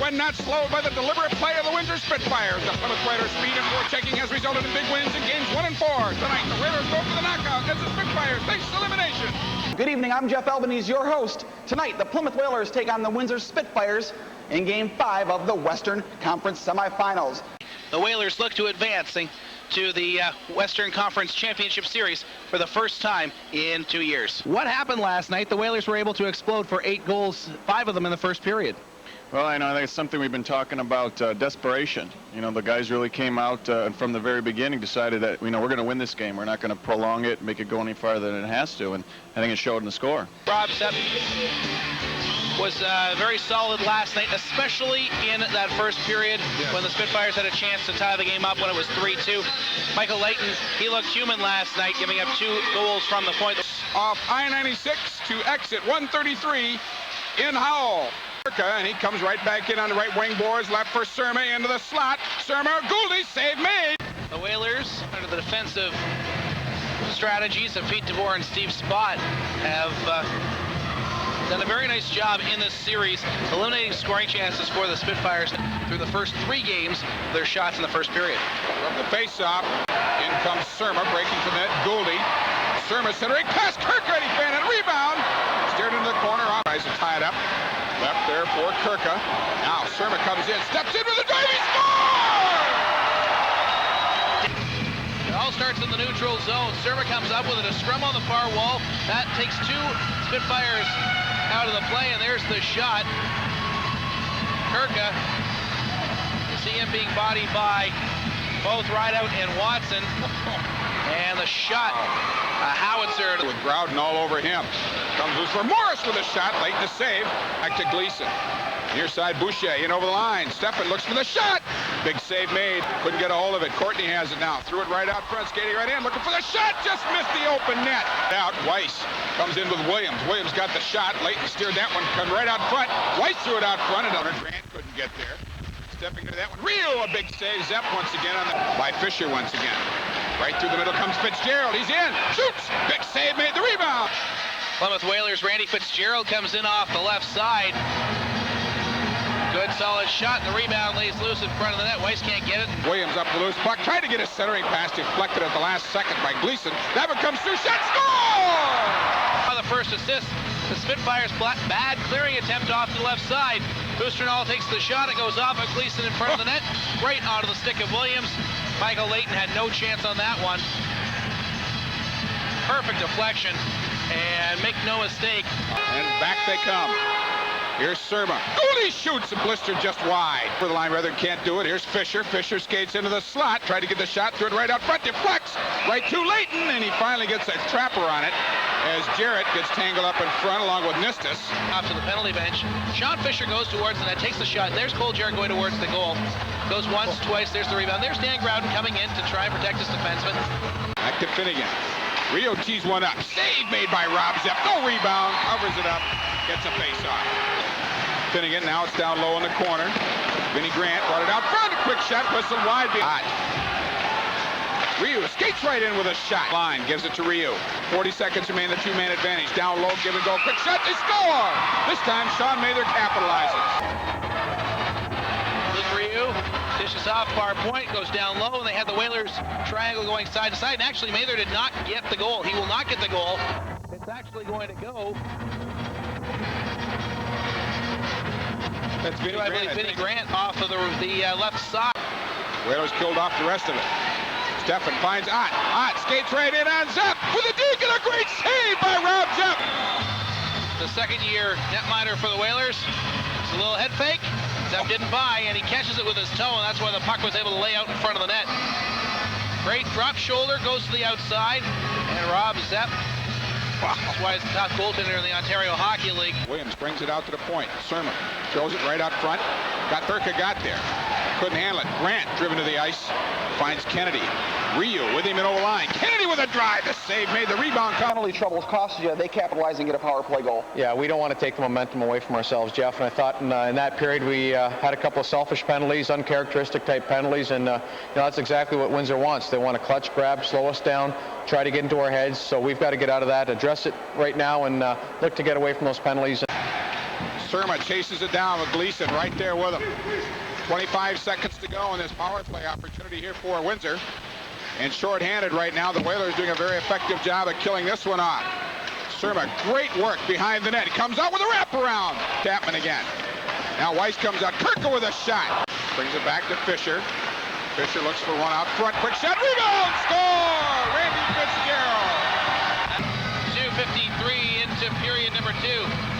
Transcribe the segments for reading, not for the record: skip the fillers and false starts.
when not slowed by the deliberate play of the Windsor Spitfires. The Plymouth Whalers' speed and forechecking has resulted in big wins in games 1 and 4. Tonight, the Whalers go for the knockout as the Spitfires face elimination. Good evening, I'm Jeff Albanese, your host. Tonight, the Plymouth Whalers take on the Windsor Spitfires in Game 5 of the Western Conference semifinals. The Whalers look to advancing to the Western Conference Championship Series for the first time in 2 years. What happened last night? The Whalers were able to explode for 8 goals, 5 of them in the first period. Well, I know that's something we've been talking about, desperation. You know, the guys really came out and from the very beginning decided that, we're going to win this game. We're not going to prolong it, make it go any farther than it has to, and I think it showed in the score. Rob Sepp was very solid last night, especially in that first period when the Spitfires had a chance to tie the game up when it was 3-2. Michael Layton, he looked human last night, giving up 2 goals from the point. Off I-96 to exit 133 in Howell. And he comes right back in on the right wing boards, left for Surma into the slot. Surma, Gouldy, save made. The Whalers, under the defensive strategies of Pete DeVore and Steve Spott, have done a very nice job in this series, eliminating scoring chances for the Spitfires through the first 3 games of their shots in the first period. From the face-off, in comes Surma, breaking from net. Gouldy. Surma centering past Kirka, he fan and rebound. Steered into the corner, off. Guys are tied up. Left there for Kirka. Now Surma comes in, steps in with a drive, he scores! It all starts in the neutral zone. Surma comes up with it, a scrum on the far wall. That takes 2 Spitfires out of the play, and there's the shot. Kirka, you see him being bodied by both Rideout and Watson. And the shot, a howitzer. With Groudon all over him. Comes loose for Morris with a shot, late to save. Back to Gleason. Near side, Boucher in over the line. Steffen looks for the shot. Big save made. Couldn't get a hold of it. Courtney has it now. Threw it right out front, skating right in. Looking for the shot. Just missed the open net. Out, Weiss comes in with Williams. Williams got the shot. Leighton steered that one. Come right out front. Weiss threw it out front. And Grant couldn't get there. Stepping to that one. Rio, a big save. Zepp once again by Fisher once again. Right through the middle comes Fitzgerald. He's in. Shoots. Big save made. The rebound. Plymouth Whalers, Randy Fitzgerald comes in off the left side. Good solid shot, and the rebound lays loose in front of the net. Weiss can't get it. Williams up the loose puck. Tried to get a centering pass deflected at the last second by Gleason. That one comes through. Shot. Score! On the first assist, the Spitfires' bad clearing attempt off to the left side. Busternall takes the shot. It goes off of Gleason in front of the net. Right onto the stick of Williams. Michael Layton had no chance on that one. Perfect deflection. And make no mistake. And back they come. Here's Surma. Gouldy shoots and blistered just wide. For the line rather can't do it. Here's Fisher. Fisher skates into the slot. Tried to get the shot. Threw it right out front. Deflects. Right to Layton. And he finally gets a trapper on it. As Jarrett gets tangled up in front along with Nistus. Off to the penalty bench. Sean Fisher goes towards the net. Takes the shot. There's Cole Jarrett going towards the goal. Goes once, twice. There's the rebound. There's Dan Groudon coming in to try and protect his defenseman. Back to Finnegan. Rio tees one up. Save made by Rob Zepp. No rebound. Covers it up. Gets a face-off. Finnegan, now it's down low in the corner. Vinnie Grant brought it out front. A quick shot. Whistle wide. Rio skates right in with a shot. Line gives it to Rio. 40 seconds remain, the 2-man advantage. Down low, give and go. Quick shot. They score! This time, Sean Mather capitalizes. Luke Rio dishes off far point, goes down low, and they had the Whalers triangle going side to side. And actually, Mather did not get the goal. He will not get the goal. It's actually going to go. That's Vinnie Grant. Vinnie Grant off of the left side. Whalers killed off the rest of it. Steffen finds Ott. Ott skates right in on Zepp with a deke and a great save by Rob Zepp. The second-year netminder for the Whalers. It's a little head fake. Zepp didn't buy, and he catches it with his toe, and that's why the puck was able to lay out in front of the net. Great drop shoulder, goes to the outside, and Rob Zepp. Wow. That's why he's the top goaltender in the Ontario Hockey League. Williams brings it out to the point. Surma throws it right out front. Kirka got there. Couldn't handle it. Grant driven to the ice. Finds Kennedy. Rio with him in over line. Kennedy with a drive. The save made. The rebound. Penalty troubles cost you. They capitalize and get a power play goal. Yeah, we don't want to take the momentum away from ourselves, Jeff. And I thought in that period we had a couple of selfish penalties, uncharacteristic type penalties, and that's exactly what Windsor wants. They want to clutch, grab, slow us down, try to get into our heads. So we've got to get out of that, address it right now, and look to get away from those penalties. Surma chases it down with Gleason right there with him. 25 seconds to go in this power play opportunity here for Windsor. And shorthanded right now, the Whalers doing a very effective job at killing this one off. Surma, great work behind the net. He comes out with a wraparound. Chapman again. Now Weiss comes out. Kirka with a shot. Brings it back to Fisher. Fisher looks for one out front. Quick shot. Rebound. Score! Randy Fitzgerald. 2:53 into period number 2.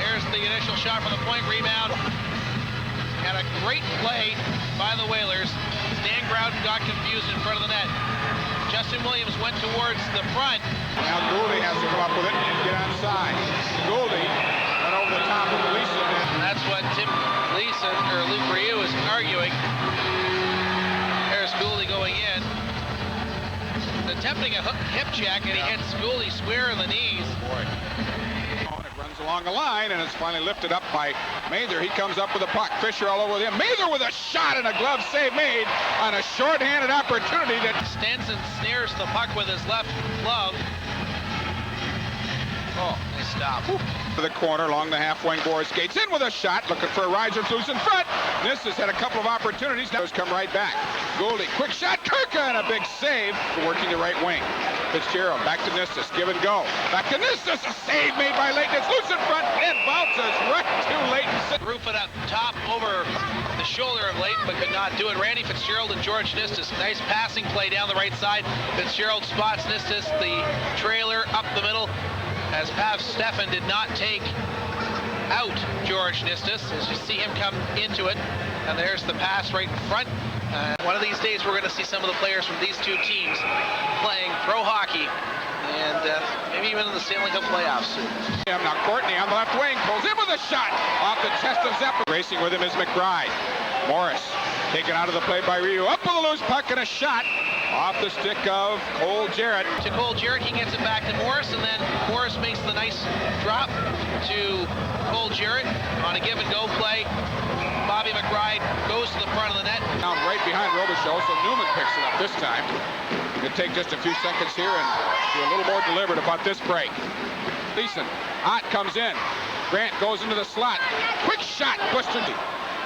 Here's the initial shot for the point. Rebound. Had a great play by the Whalers. Stan Groudon got confused in front of the net. Justin Williams went towards the front. Now Gouldy has to come up with it and get onside. Gouldy went over the top of Gleason. And that's what Tim Gleason, or Luke Ryu, is arguing. There's Gouldy going in. Attempting a hip check, and he hits Gouldy square in the knees. Boy. It runs along the line, and it's finally lifted up by Mather. He comes up with a puck. Fisher all over him. Mather with a shot and a glove save made on a shorthanded opportunity. That Stenson snares the puck with his left glove. Oh, nice stop. To the corner along the half wing board. Skates in with a shot. Looking for a riser loose in front. Nistis had a couple of opportunities. Now he's come right back. Gouldy, quick shot. Kirka and a big save. Working the right wing. Fitzgerald back to Nistis. Give and go. Back to Nistis. A save made by Leighton. It's loose in front. It bounces right to Leighton. Roof it up top over the shoulder of Leighton, but could not do it. Randy Fitzgerald and George Nistis. Nice passing play down the right side. Fitzgerald spots Nistis. The trailer up the middle, as Pav Stefan did not take out George Nistis, as you see him come into it. And there's the pass right in front. One of these days we're going to see some of the players from these two teams playing pro hockey, and maybe even in the Stanley Cup playoffs soon. Now Courtney on the left wing pulls in with a shot off the chest of Zeppelin. Racing with him is McBride. Morris taken out of the play by Ryu. Up with a loose puck and a shot off the stick of Cole Jarrett. To Cole Jarrett, he gets it back to Morris, and then Morris makes the nice drop to Cole Jarrett on a give and go play. Bobby McBride goes to the front of the net. Down right behind Robichaud, so Newman picks it up this time. He could take just a few seconds here and be a little more deliberate about this break. Gleason, Ott comes in. Grant goes into the slot. Quick shot, Buster.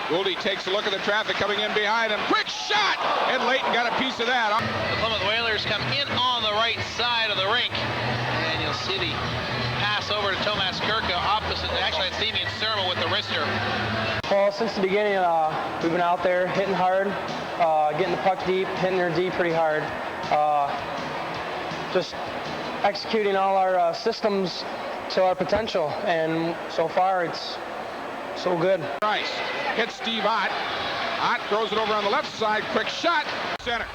Gouldy takes a look at the traffic coming in behind him. Quick shot! And Leighton got a piece of that. The Plymouth Whalers come in on the right side of the rink. And you'll see the pass over to Tomas Kirka opposite. Actually, it's Damian Surma with the wrister. Well, since the beginning, we've been out there hitting hard, getting the puck deep, hitting their D pretty hard. Just executing all our systems to our potential. And so far, it's so good. Rice hits Steve Ott. Ott throws it over on the left side. Quick shot. Center.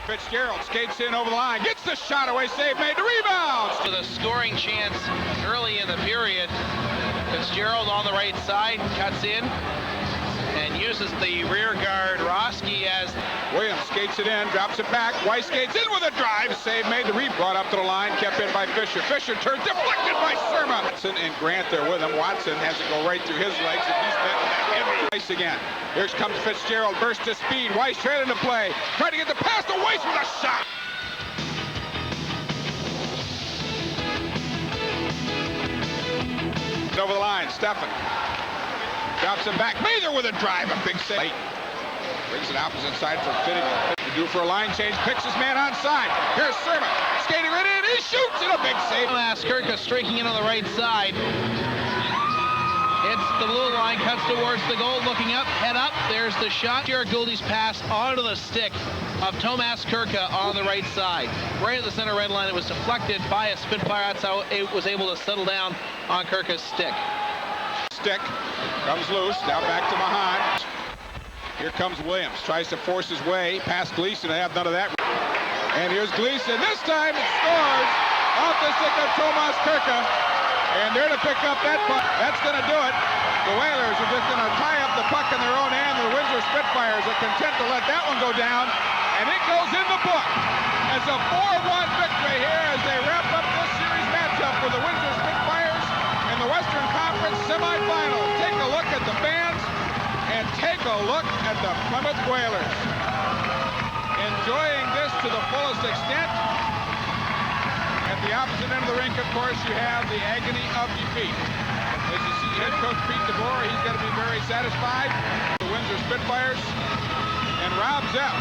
Fitzgerald skates in over the line. Gets the shot away. Save made. The rebound. With a scoring chance early in the period. Fitzgerald on the right side. Cuts in. And uses the rear guard Roski as Williams skates it in, drops it back. Weiss skates in with a drive. Save made. The brought up to the line, kept in by Fisher. Fisher turns, deflected by Surma. Watson and Grant there with him. Watson has to go right through his legs, and he's met every Weiss again. Here comes Fitzgerald, burst to speed. Weiss trailing to play. Trying to get the pass to Weiss with a shot. Over the line, Stefan. Drops him back. Mather with a drive. A big save. Brings it opposite side for Fitting. Due for a line change. Picks his man onside. Here's Surma. Skating right in. He shoots and a big save. Tomas Kirka streaking in on the right side. Hits the blue line. Cuts towards the goal. Looking up. Head up. There's the shot. Jared Gouldy's pass onto the stick of Tomas Kirka on the right side. Right at the center red line. It was deflected by a Spitfire. That's how it was able to settle down on Kirka's stick. Stick comes loose. Now back to Mahan. Here comes Williams. Tries to force his way past Gleason. I have none of that. And here's Gleason. This time it scores off the stick of Tomas Kirka. And they're to pick up that puck. That's going to do it. The Whalers are just going to tie up the puck in their own end. The Windsor Spitfires are content to let that one go down. And it goes in the book. It's a 4-1 victory here as they wrap up this series matchup for the Windsor Spitfires in the Western Conference semifinals. Take a look at the fans and take a look at the Plymouth Whalers. Enjoying this to the fullest extent. At the opposite end of the rink, of course, you have the agony of defeat. As you see head coach Pete DeBoer, he's got to be very satisfied. The Windsor Spitfires. And Rob Zepp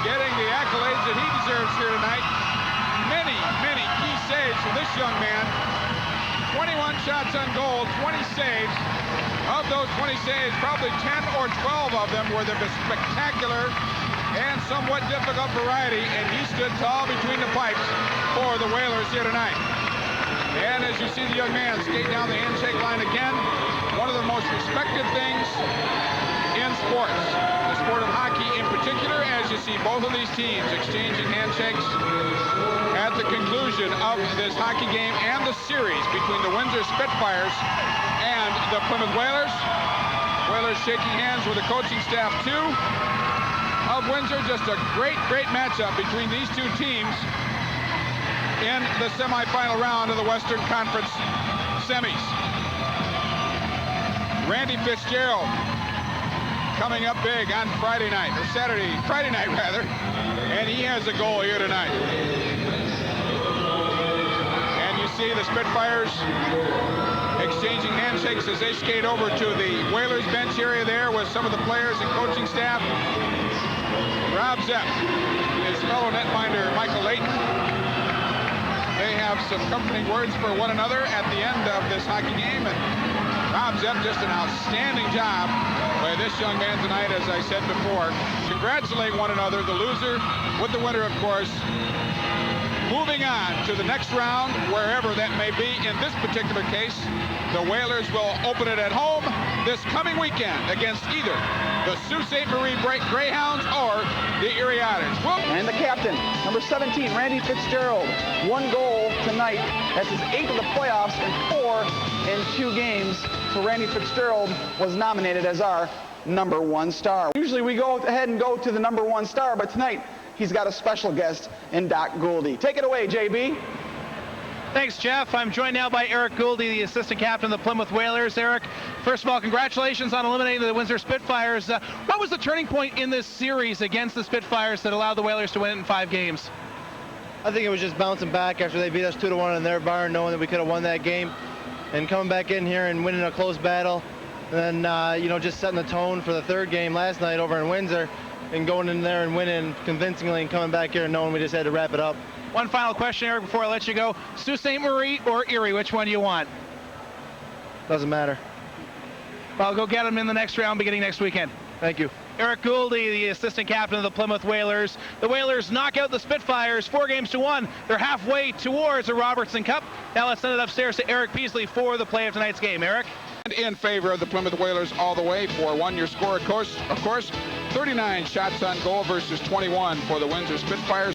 getting the accolades that he deserves here tonight. Many, many key saves for this young man. 21 shots on goal, 20 saves. Of those 20 saves, probably 10 or 12 of them were the spectacular and somewhat difficult variety, and he stood tall between the pipes for the Whalers here tonight. And as you see the young man skate down the handshake line again, one of the most respected things in sports, the sport of hockey in particular, as you see both of these teams exchanging handshakes at the conclusion of this hockey game and the series between the Windsor Spitfires and the Plymouth Whalers. Whalers shaking hands with the coaching staff too of Windsor. Just a great, great matchup between these two teams in the semifinal round of the Western Conference semis. Randy Fitzgerald coming up big on Friday night, or Friday night rather, and he has a goal here tonight. And you see the Spitfires exchanging handshakes as they skate over to the Whalers bench area there with some of the players and coaching staff. Rob Zepp, his fellow netminder Michael Layton. They have some comforting words for one another at the end of this hockey game, and Rob Zepp, just an outstanding job by this young man tonight, as I said before. Congratulate one another, the loser with the winner, of course. Moving on to the next round, wherever that may be. In this particular case, the Whalers will open it at home this coming weekend against either the Sault Ste. Marie Greyhounds or the Erie Otters. And the captain, number 17, Randy Fitzgerald. 1 goal tonight. That's his 8th of the playoffs and 4 in 2 games. So Randy Fitzgerald was nominated as our number 1 star. Usually we go ahead and go to the number 1 star, but tonight he's got a special guest in Doc Gouldy. Take it away, JB. Thanks, Jeff. I'm joined now by Eric Gouldy, the assistant captain of the Plymouth Whalers. Eric, first of all, congratulations on eliminating the Windsor Spitfires. What was the turning point in this series against the Spitfires that allowed the Whalers to win in 5 games? I think it was just bouncing back after they beat us 2-1 in their barn, knowing that we could have won that game, and coming back in here and winning a close battle, and then just setting the tone for the 3rd game last night over in Windsor, and going in there and winning convincingly, and coming back here and knowing we just had to wrap it up. One final question, Eric, before I let you go. Sault Ste. Marie or Erie, which one do you want? Doesn't matter. Well, go get them in the next round beginning next weekend. Thank you. Eric Gouldy, the assistant captain of the Plymouth Whalers. The Whalers knock out the Spitfires 4-1. They're halfway towards the Robertson Cup. Now let's send it upstairs to Eric Peasley for the play of tonight's game. Eric? In favor of the Plymouth Whalers all the way. 4-1 your score, of course. 39 shots on goal versus 21 for the Windsor Spitfires.